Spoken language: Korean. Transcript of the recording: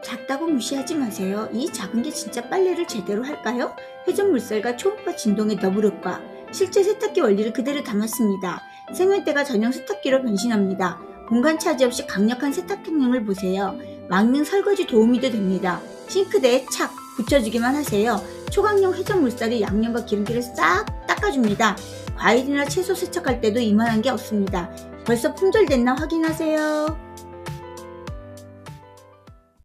작다고 무시하지 마세요. 이 작은 게 진짜 빨래를 제대로 할까요? 회전 물살과 초음파 진동의 더블효과, 실제 세탁기 원리를 그대로 담았습니다. 세면대가 전용 세탁기로 변신합니다. 공간 차지 없이 강력한 세탁 성능을 보세요. 막는 설거지 도우미도 됩니다. 싱크대에 착 붙여주기만 하세요. 초강력 회전 물살이 양념과 기름기를 싹 닦아줍니다. 과일이나 채소 세척할 때도 이만한 게 없습니다. 벌써 품절됐나 확인하세요.